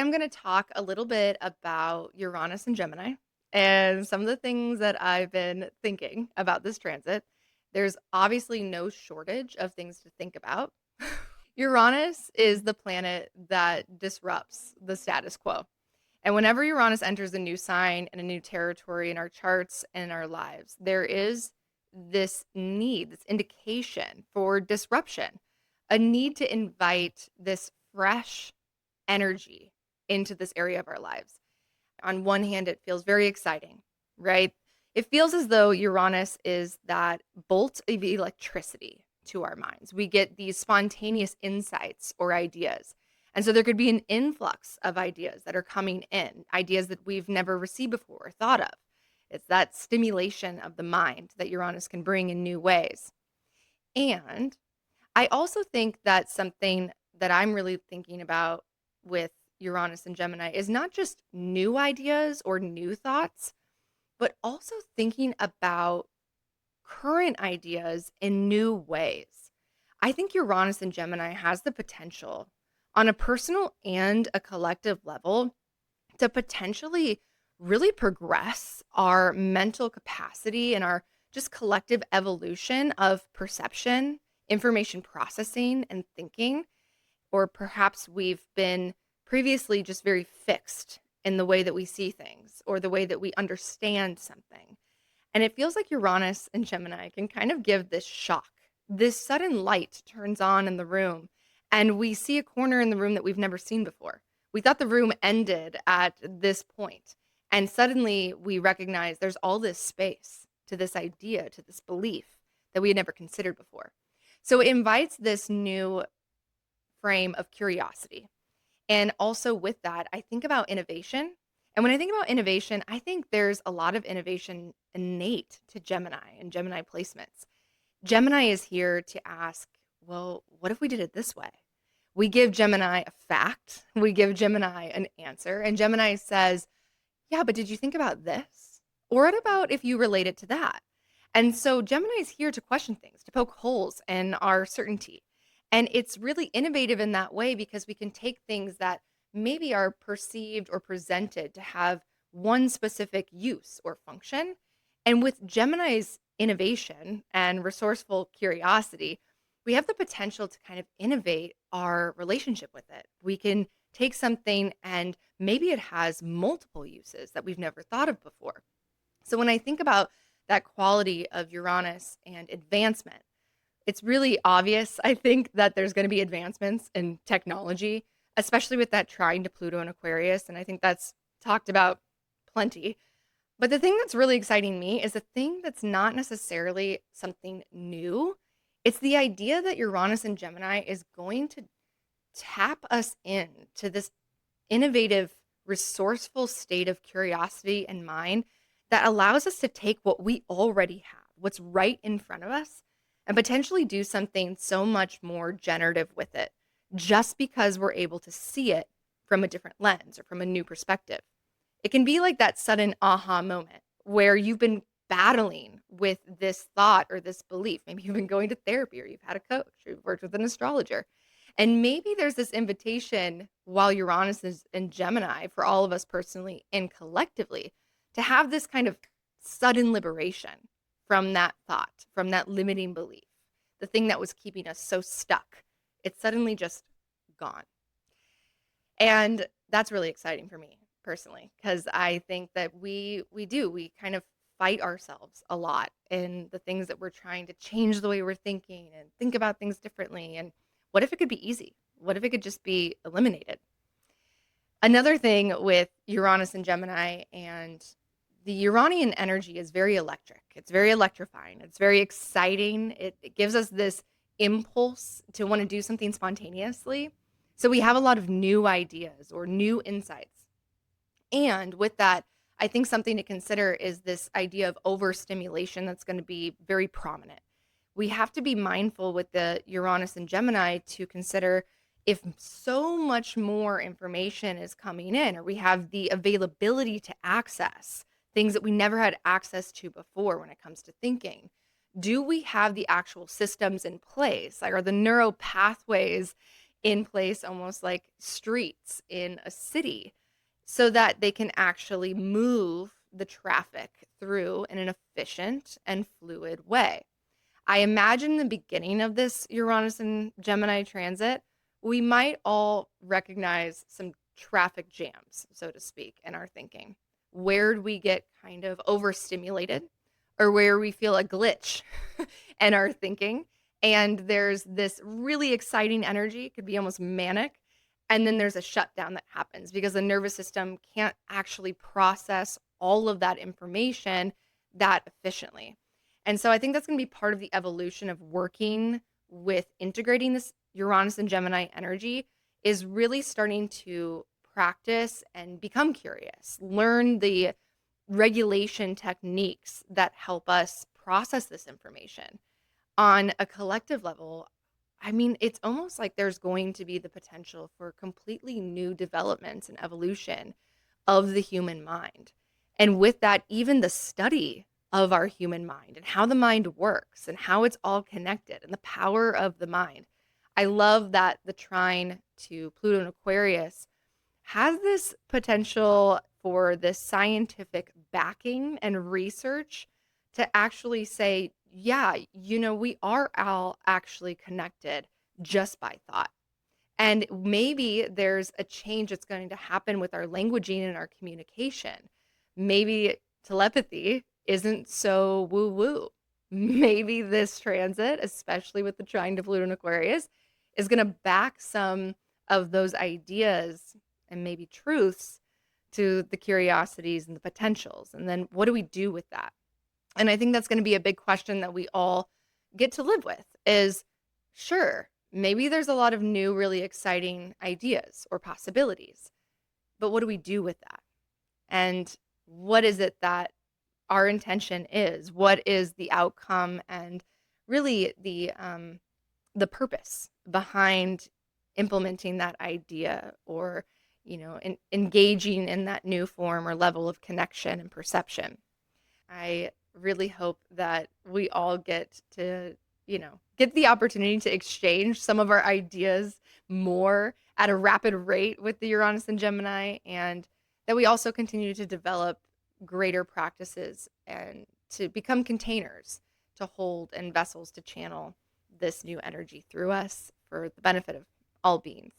I'm going to talk a little bit about Uranus and Gemini and some of the things that I've been thinking about this transit. There's obviously no shortage of things to think about. Uranus is the planet that disrupts the status quo. And whenever Uranus enters a new sign and a new territory in our charts and in our lives, there is this need, this indication for disruption, a need to invite this fresh energy into this area of our lives. On one hand, it feels very exciting, right? It feels as though Uranus is that bolt of electricity to our minds. We get these spontaneous insights or ideas. And so there could be an influx of ideas that are coming in, ideas that we've never received before or thought of. It's that stimulation of the mind that Uranus can bring in new ways. And I also think that something that I'm really thinking about with Uranus and Gemini is not just new ideas or new thoughts, but also thinking about current ideas in new ways. I think Uranus and Gemini has the potential on a personal and a collective level to potentially really progress our mental capacity and our just collective evolution of perception, information processing, and thinking. Or perhaps we've been previously just very fixed in the way that we see things or the way that we understand something. And it feels like Uranus and Gemini can kind of give this shock. This sudden light turns on in the room, and we see a corner in the room that we've never seen before. We thought the room ended at this point, and suddenly we recognize there's all this space to this idea, to this belief that we had never considered before. So it invites this new frame of curiosity. And also with that, I think about innovation. And when I think about innovation, I think there's a lot of innovation innate to Gemini and Gemini placements. Gemini is here to ask, well, what if we did it this way? We give Gemini a fact, we give Gemini an answer, and Gemini says, yeah, but did you think about this? Or what about if you relate it to that? And so Gemini is here to question things, to poke holes in our certainty. And it's really innovative in that way because we can take things that maybe are perceived or presented to have one specific use or function. And with Gemini's innovation and resourceful curiosity, we have the potential to kind of innovate our relationship with it. We can take something and maybe it has multiple uses that we've never thought of before. So when I think about that quality of Uranus and advancement, it's really obvious, I think, that there's going to be advancements in technology, especially with that trine to Pluto and Aquarius. And I think that's talked about plenty. But the thing that's really exciting me is the thing that's not necessarily something new. It's the idea that Uranus and Gemini is going to tap us in to this innovative, resourceful state of curiosity and mind that allows us to take what we already have, what's right in front of us, and potentially do something so much more generative with it just because we're able to see it from a different lens or from a new perspective. It can be like that sudden aha moment where you've been battling with this thought or this belief. Maybe you've been going to therapy or you've had a coach or you've worked with an astrologer. And maybe there's this invitation while Uranus is in Gemini for all of us personally and collectively to have this kind of sudden liberation from that thought, from that limiting belief, the thing that was keeping us so stuck. It's suddenly just gone. And that's really exciting for me personally, because I think that we kind of fight ourselves a lot in the things that we're trying to change the way we're thinking and think about things differently. And what if it could be easy? What if it could just be eliminated? Another thing with Uranus and Gemini and the Uranian energy is very electric. It's very electrifying. It's very exciting. It gives us this impulse to want to do something spontaneously. So we have a lot of new ideas or new insights. And with that, I think something to consider is this idea of overstimulation that's going to be very prominent. We have to be mindful with the Uranus and Gemini to consider if so much more information is coming in, or we have the availability to access things that we never had access to before when it comes to thinking. Do we have the actual systems in place? Like, are the neural pathways in place, almost like streets in a city, so that they can actually move the traffic through in an efficient and fluid way. I imagine the beginning of this Uranus and Gemini transit, we might all recognize some traffic jams, so to speak, in our thinking. Where do we get kind of overstimulated or where we feel a glitch in our thinking? And there's this really exciting energy, it could be almost manic. And then there's a shutdown that happens because the nervous system can't actually process all of that information that efficiently. And so I think that's going to be part of the evolution of working with integrating this Uranus and Gemini energy is really starting to practice and become curious, learn the regulation techniques that help us process this information on a collective level. I mean, it's almost like there's going to be the potential for completely new developments and evolution of the human mind. And with that, even the study of our human mind and how the mind works and how it's all connected and the power of the mind. I love that the trine to Pluto and Aquarius has this potential for this scientific backing and research to actually say, yeah, we are all actually connected just by thought. And maybe there's a change that's going to happen with our languaging and our communication. Maybe telepathy isn't so woo woo. Maybe this transit, especially with the trine to Pluto and Aquarius, is going to back some of those ideas and maybe truths to the curiosities and the potentials. And then what do we do with that? And I think that's going to be a big question that we all get to live with is sure, maybe there's a lot of new, really exciting ideas or possibilities, but what do we do with that? And what is it that our intention is? What is the outcome and really the purpose behind implementing that idea or engaging in that new form or level of connection and perception? I really hope that we all get to, get the opportunity to exchange some of our ideas more at a rapid rate with the Uranus and Gemini, and that we also continue to develop greater practices and to become containers to hold and vessels to channel this new energy through us for the benefit of all beings.